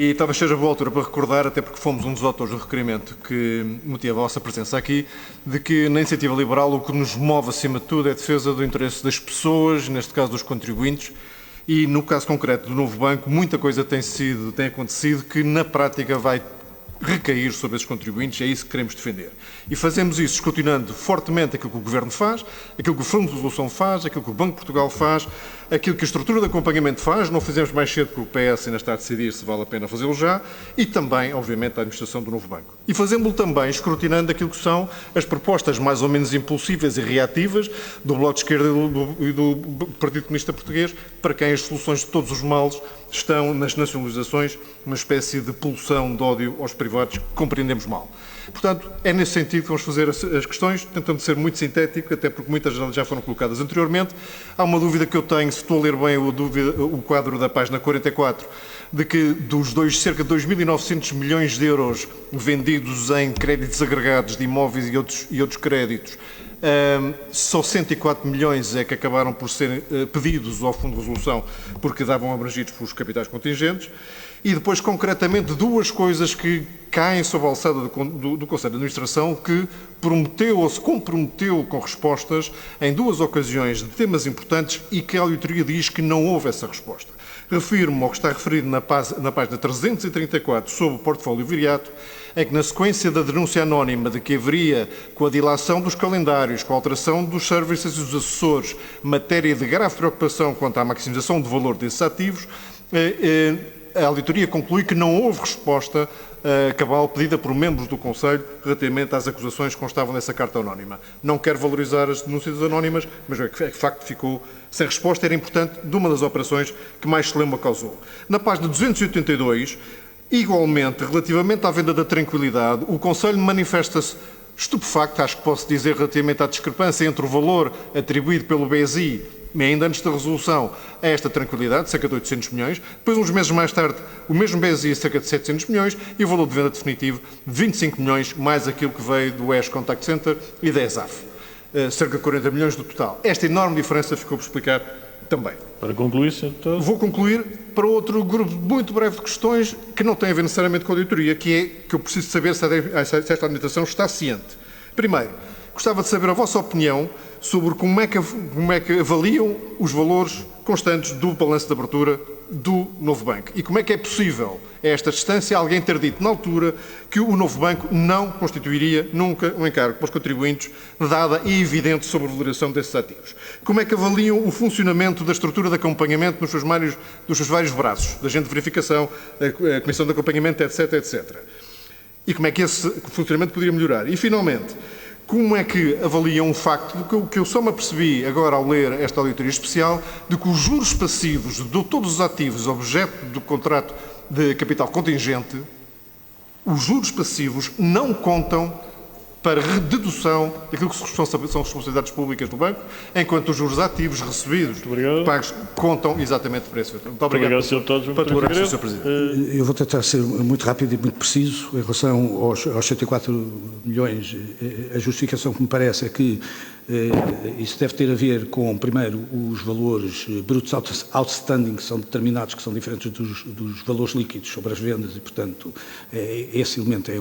E talvez seja boa altura para recordar, até porque fomos um dos autores do requerimento que motiva a vossa presença aqui, de que na Iniciativa Liberal o que nos move acima de tudo é a defesa do interesse das pessoas, neste caso dos contribuintes, e no caso concreto do novo banco, muita coisa tem acontecido que na prática vai recair sobre esses contribuintes, é isso que queremos defender. E fazemos isso escrutinando fortemente aquilo que o Governo faz, aquilo que o Fundo de Resolução faz, aquilo que o Banco de Portugal faz, aquilo que a estrutura de acompanhamento faz, não fizemos mais cedo que o PS ainda está a decidir se vale a pena fazê-lo já, e também, obviamente, a administração do novo banco. E fazemos-lo também escrutinando aquilo que são as propostas mais ou menos impulsivas e reativas do Bloco de Esquerda e do Partido Comunista Português, para quem as soluções de todos os males estão nas nacionalizações, uma espécie de pulsão de ódio aos privados que compreendemos mal. Portanto, é nesse sentido que vamos fazer as questões, tentando ser muito sintético, até porque muitas já foram colocadas anteriormente. Há uma dúvida que eu tenho, se estou a ler bem o quadro da página 44, de que dos cerca de 2.900 milhões de euros vendidos em créditos agregados de imóveis e outros créditos, só 104 milhões é que acabaram por ser pedidos ao Fundo de Resolução porque davam abrangidos pelos capitais contingentes. E depois, concretamente, duas coisas que caem sob a alçada do Conselho de Administração, que prometeu ou se comprometeu com respostas em duas ocasiões de temas importantes e que a auditoria diz que não houve essa resposta. Refiro-me ao que está referido na página 334 sobre o portfólio viriato, é que na sequência da denúncia anónima de que haveria, com a dilação dos calendários, com a alteração dos serviços e dos assessores, matéria de grave preocupação quanto à maximização do valor desses ativos, a auditoria conclui que não houve resposta cabal pedida por membros do Conselho relativamente às acusações que constavam nessa carta anónima. Não quero valorizar as denúncias anónimas, mas é que de facto ficou sem resposta. Era importante de uma das operações que mais celeuma causou. Na página 282, igualmente, relativamente à venda da Tranquilidade, o Conselho manifesta-se estupefacto, acho que posso dizer, relativamente à discrepância entre o valor atribuído pelo BSI, ainda antes da resolução, a esta Tranquilidade, cerca de 800 milhões, depois uns meses mais tarde, o mesmo BSI, cerca de 700 milhões, e o valor de venda definitivo de 25 milhões, mais aquilo que veio do ES Contact Center e da ESAF, cerca de 40 milhões do total. Esta enorme diferença ficou por explicar também. Para concluir, Sr. Deputado. Vou concluir para outro grupo muito breve de questões que não têm a ver necessariamente com a auditoria, que eu preciso saber se esta administração está ciente. Primeiro, gostava de saber a vossa opinião sobre como é que avaliam os valores constantes do balanço de abertura do novo banco e como é que é possível, a esta distância, alguém ter dito na altura que o novo banco não constituiria nunca um encargo para os contribuintes dada e evidente sobrevaloração desses ativos. Como é que avaliam o funcionamento da estrutura de acompanhamento dos seus vários braços, da agente de verificação, a comissão de acompanhamento, etc, etc. E como é que esse funcionamento poderia melhorar? E, finalmente, como é que avaliam o facto de que eu só me apercebi agora ao ler esta auditoria especial de que os juros passivos de todos os ativos objeto do contrato de capital contingente, os juros passivos não contam para dedução daquilo que são responsabilidades públicas do banco, enquanto os juros ativos recebidos, pagos, contam exatamente para esse efeito. Muito obrigado, Sr. Deputado. Para tolerar, Sr. Presidente. Eu vou tentar ser muito rápido e muito preciso em relação aos 104 milhões. A justificação que me parece é que isso deve ter a ver com, primeiro, os valores brutos outstanding, que são determinados, que são diferentes dos valores líquidos sobre as vendas e, portanto, esse elemento é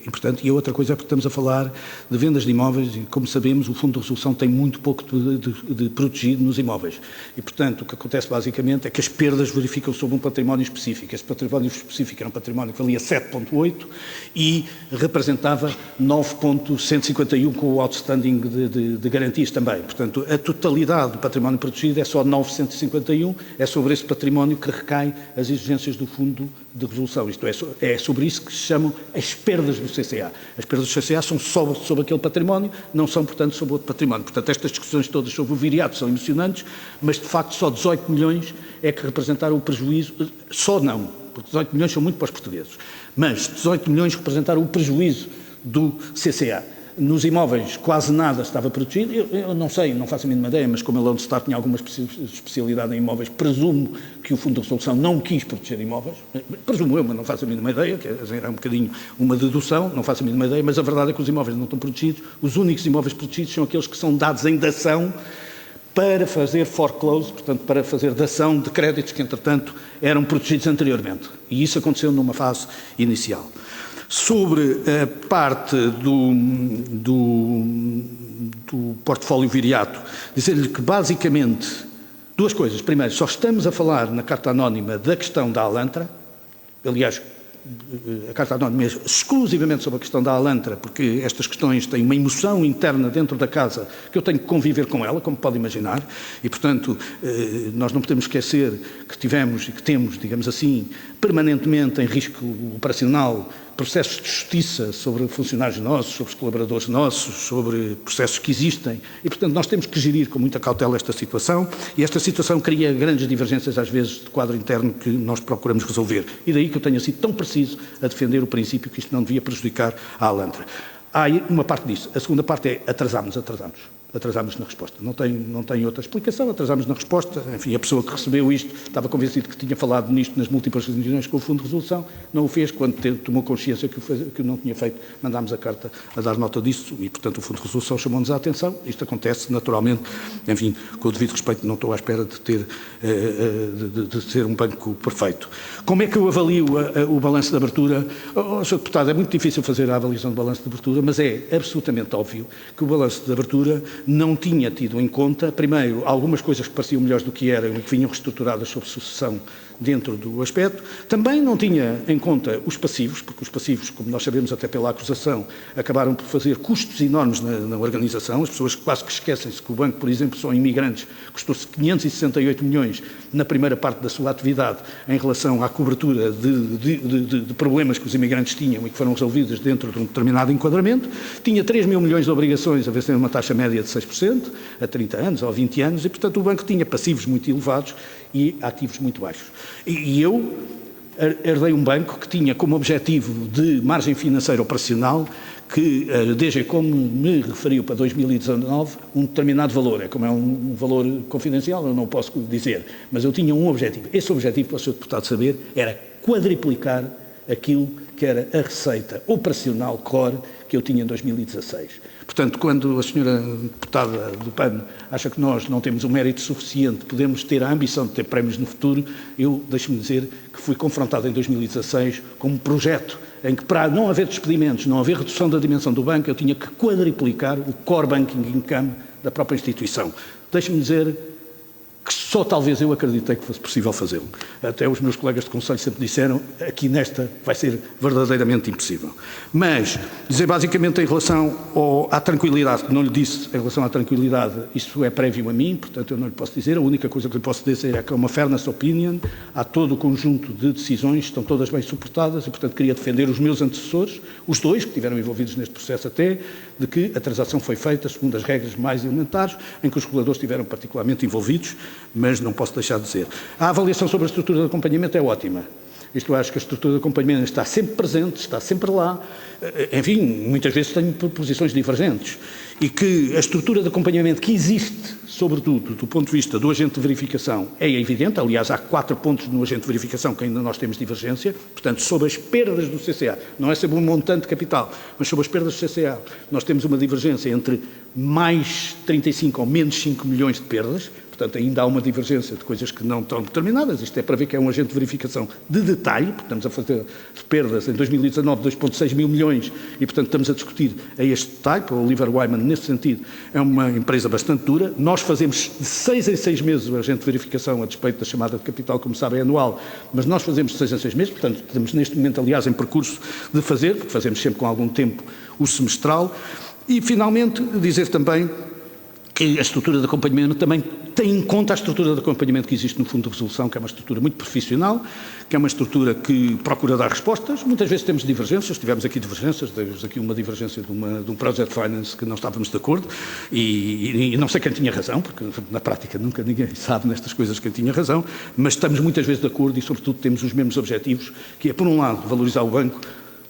importante. E a outra coisa é porque estamos a falar de vendas de imóveis e, como sabemos, o Fundo de Resolução tem muito pouco de protegido nos imóveis. E, portanto, o que acontece basicamente é que as perdas verificam sobre um património específico. Esse património específico era um património que valia 7,8 e representava 9,151 com o outstanding de garantias também. Portanto, a totalidade do património protegido é só 951, é sobre esse património que recaem as exigências do Fundo de Resolução. Isto é sobre isso que se chamam as perdas do CCA. As perdas do CCA são só sobre aquele património, não são, portanto, sobre outro património. Portanto, estas discussões todas sobre o viriato são emocionantes, mas, de facto, só 18 milhões é que representaram o prejuízo, só não, porque 18 milhões são muito para os portugueses, mas 18 milhões representaram o prejuízo do CCA. Nos imóveis quase nada estava protegido, eu não sei, não faço a mínima ideia, mas como a Lone Star tinha alguma especialidade em imóveis, presumo que o Fundo de Resolução não quis proteger imóveis, presumo eu, mas não faço a mínima ideia, que é um bocadinho uma dedução, não faço a mínima ideia, mas a verdade é que os imóveis não estão protegidos, os únicos imóveis protegidos são aqueles que são dados em dação para fazer foreclose, portanto, para fazer dação de créditos que, entretanto, eram protegidos anteriormente. E isso aconteceu numa fase inicial. Sobre a parte do portfólio viriato, dizer-lhe que, basicamente, duas coisas. Primeiro, só estamos a falar na Carta Anónima da questão da Alantra. Aliás, a Carta Anónima é exclusivamente sobre a questão da Alantra, porque estas questões têm uma emoção interna dentro da casa que eu tenho que conviver com ela, como pode imaginar, e, portanto, nós não podemos esquecer que tivemos e que temos, digamos assim, permanentemente em risco operacional processos de justiça sobre funcionários nossos, sobre colaboradores nossos, sobre processos que existem e, portanto, nós temos que gerir com muita cautela esta situação e esta situação cria grandes divergências, às vezes, de quadro interno que nós procuramos resolver. E daí que eu tenha sido tão preciso a defender o princípio que isto não devia prejudicar a Alantra. Há aí uma parte disso. A segunda parte é atrasámos na resposta. Não tem outra explicação, atrasámos na resposta. Enfim, a pessoa que recebeu isto estava convencido que tinha falado nisto nas múltiplas reuniões com o Fundo de Resolução, não o fez. Quando tomou consciência que não tinha feito, mandámos a carta a dar nota disso e, portanto, o Fundo de Resolução chamou-nos a atenção. Isto acontece naturalmente, enfim, com o devido respeito, não estou à espera de ser um banco perfeito. Como é que eu avalio o balanço de abertura? Sr. Deputado, é muito difícil fazer a avaliação do balanço de abertura, mas é absolutamente óbvio que o balanço de abertura não tinha tido em conta, primeiro, algumas coisas que pareciam melhores do que eram e que vinham reestruturadas sob sucessão dentro do aspecto. Também não tinha em conta os passivos, porque os passivos, como nós sabemos até pela acusação, acabaram por fazer custos enormes na organização. As pessoas quase que esquecem-se que o banco, por exemplo, são imigrantes, custou-se 568 milhões na primeira parte da sua atividade em relação à cobertura de problemas que os imigrantes tinham e que foram resolvidos dentro de um determinado enquadramento. Tinha 3 mil milhões de obrigações a vencer uma taxa média de 6%, a 30 anos ou 20 anos, e, portanto, o banco tinha passivos muito elevados e ativos muito baixos. E eu herdei um banco que tinha como objetivo de margem financeira operacional que, desde como me referiu para 2019, um determinado valor. Como é um valor confidencial, eu não posso dizer, mas eu tinha um objetivo. Esse objetivo, para o Sr. Deputado saber, era quadriplicar aquilo que era a receita operacional core que eu tinha em 2016. Portanto, quando a senhora deputada do PAN acha que nós não temos o mérito suficiente, podemos ter a ambição de ter prémios no futuro, eu deixo-me dizer que fui confrontado em 2016 com um projeto em que, para não haver despedimentos, não haver redução da dimensão do banco, eu tinha que quadriplicar o core banking income da própria instituição. Deixe-me dizer que só talvez eu acreditei que fosse possível fazê-lo. Até os meus colegas de conselho sempre disseram aqui nesta vai ser verdadeiramente impossível. Mas, dizer basicamente em relação à tranquilidade, que não lhe disse em relação à tranquilidade, isso é prévio a mim, portanto eu não lhe posso dizer, a única coisa que lhe posso dizer é que é uma fairness opinion, há todo o conjunto de decisões, estão todas bem suportadas e, portanto, queria defender os meus antecessores, os dois que estiveram envolvidos neste processo até, de que a transação foi feita segundo as regras mais elementares, em que os reguladores estiveram particularmente envolvidos, mas não posso deixar de dizer. A avaliação sobre a estrutura de acompanhamento é ótima. Isto, eu acho que a estrutura de acompanhamento está sempre presente, está sempre lá. Enfim, muitas vezes tenho posições divergentes. E que a estrutura de acompanhamento que existe, sobretudo do ponto de vista do agente de verificação, é evidente. Aliás, há 4 pontos no agente de verificação que ainda nós temos divergência. Portanto, sobre as perdas do CCA, não é sobre um montante de capital, mas sobre as perdas do CCA, nós temos uma divergência entre mais 35 ou menos 5 milhões de perdas. Portanto, ainda há uma divergência de coisas que não estão determinadas. Isto é para ver que é um agente de verificação de detalhe, porque estamos a fazer perdas em 2019 2,6 mil milhões e, portanto, estamos a discutir a este detalhe. O Oliver Wyman, nesse sentido, é uma empresa bastante dura. Nós fazemos de 6 em 6 meses o agente de verificação, a despeito da chamada de capital, como sabem, é anual, mas nós fazemos de 6 em 6 meses, portanto, estamos neste momento, aliás, em percurso de fazer, porque fazemos sempre com algum tempo o semestral. E, finalmente, dizer também que a estrutura de acompanhamento também tem em conta a estrutura de acompanhamento que existe no Fundo de Resolução, que é uma estrutura muito profissional, que é uma estrutura que procura dar respostas. Muitas vezes temos divergências, tivemos aqui divergências, tivemos aqui uma divergência de um Project Finance que não estávamos de acordo e não sei quem tinha razão, porque na prática nunca ninguém sabe nestas coisas quem tinha razão, mas estamos muitas vezes de acordo e, sobretudo, temos os mesmos objetivos, que é, por um lado, valorizar o banco,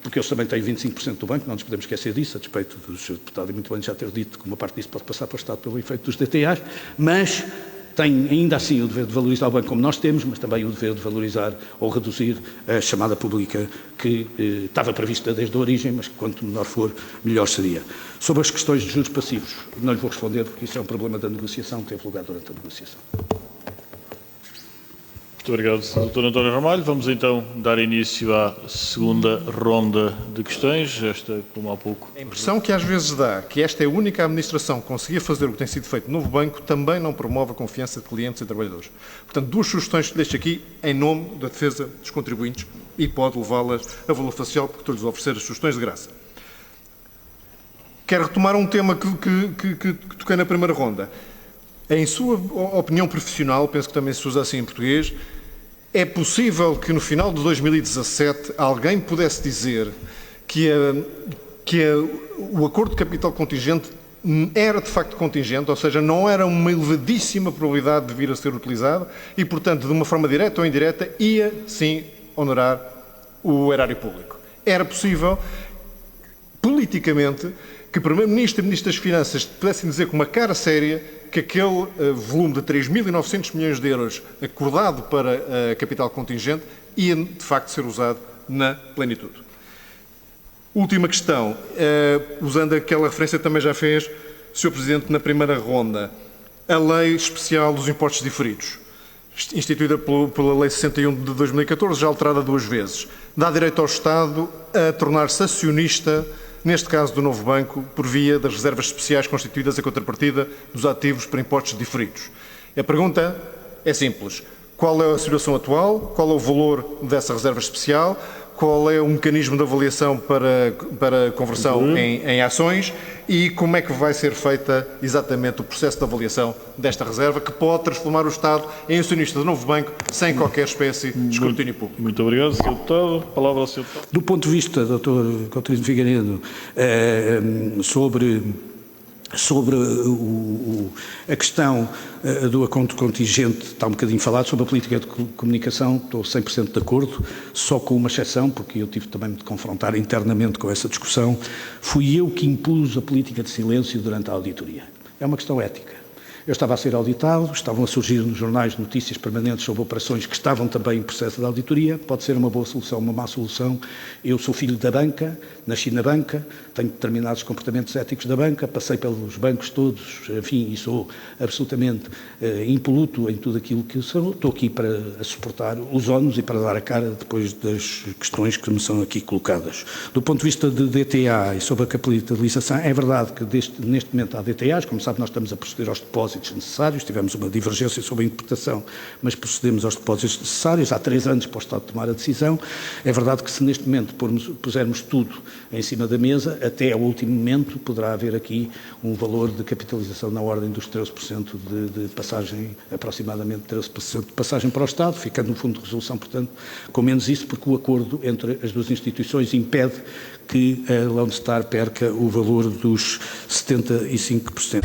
porque eles também têm 25% do banco, não nos podemos esquecer disso, a despeito do Sr. Deputado e muito bem já ter dito que uma parte disso pode passar para o Estado pelo efeito dos DTAs, mas tem ainda assim o dever de valorizar o banco como nós temos, mas também o dever de valorizar ou reduzir a chamada pública que estava prevista desde a origem, mas que quanto menor for, melhor seria. Sobre as questões de juros passivos, não lhe vou responder porque isso é um problema da negociação que teve lugar durante a negociação. Muito obrigado, Dr. António Ramalho. Vamos então dar início à segunda ronda de questões. Esta, como há pouco. A impressão que às vezes dá que esta é a única administração que conseguia fazer o que tem sido feito no novo banco também não promove a confiança de clientes e trabalhadores. Portanto, duas sugestões que deixo aqui em nome da defesa dos contribuintes e pode levá-las a valor facial porque estou-lhes a oferecer as sugestões de graça. Quero retomar um tema que toquei na primeira ronda. Em sua opinião profissional, penso que também se usa assim em português, é possível que no final de 2017 alguém pudesse dizer que o acordo de capital contingente era de facto contingente, ou seja, não era uma elevadíssima probabilidade de vir a ser utilizado e, portanto, de uma forma direta ou indireta, ia sim honorar o erário público. Era possível, politicamente, que o Primeiro-Ministro e o Ministro das Finanças pudessem dizer com uma cara séria que aquele volume de 3.900 milhões de euros acordado para capital contingente ia, de facto, ser usado na plenitude. Última questão, usando aquela referência que também já fez, Sr. Presidente, na primeira ronda, a Lei Especial dos Impostos Diferidos, instituída pela Lei 61 de 2014, já alterada 2 vezes, dá direito ao Estado a tornar-se acionista, neste caso do novo banco, por via das reservas especiais constituídas em contrapartida dos ativos para impostos diferidos. A pergunta é simples. Qual é a situação atual? Qual é o valor dessa reserva especial? Qual é o mecanismo de avaliação para conversão em ações? E como é que vai ser feita exatamente o processo de avaliação desta reserva que pode transformar o Estado em acionista do novo banco sem qualquer espécie de escrutínio público? Muito obrigado, Sr. Deputado. Palavra ao Sr. Deputado. Do ponto de vista, Dr. Coutinho Figueiredo, sobre a questão do acordo contingente, está um bocadinho falado, sobre a política de comunicação, estou 100% de acordo, só com uma exceção, porque eu tive também de confrontar internamente com essa discussão, fui eu que impus a política de silêncio durante a auditoria. É uma questão ética. Eu estava a ser auditado, estavam a surgir nos jornais notícias permanentes sobre operações que estavam também em processo de auditoria, pode ser uma boa solução, uma má solução. Eu sou filho da banca, nasci na banca, tenho determinados comportamentos éticos da banca, passei pelos bancos todos, enfim, e sou absolutamente impoluto em tudo aquilo que sou. Estou aqui para suportar os ónus e para dar a cara depois das questões que me são aqui colocadas. Do ponto de vista de DTA e sobre a capitalização, é verdade que neste momento há DTAs, como sabe, nós estamos a proceder aos depósitos necessários, tivemos uma divergência sobre a interpretação, mas procedemos aos depósitos necessários, há 3 anos para o Estado tomar a decisão. É verdade que se neste momento pusermos tudo em cima da mesa, até ao último momento poderá haver aqui um valor de capitalização na ordem dos 13% de passagem, aproximadamente 13% de passagem para o Estado, ficando no fundo de resolução, portanto, com menos isso, porque o acordo entre as duas instituições impede que a Lone Star perca o valor dos 75%.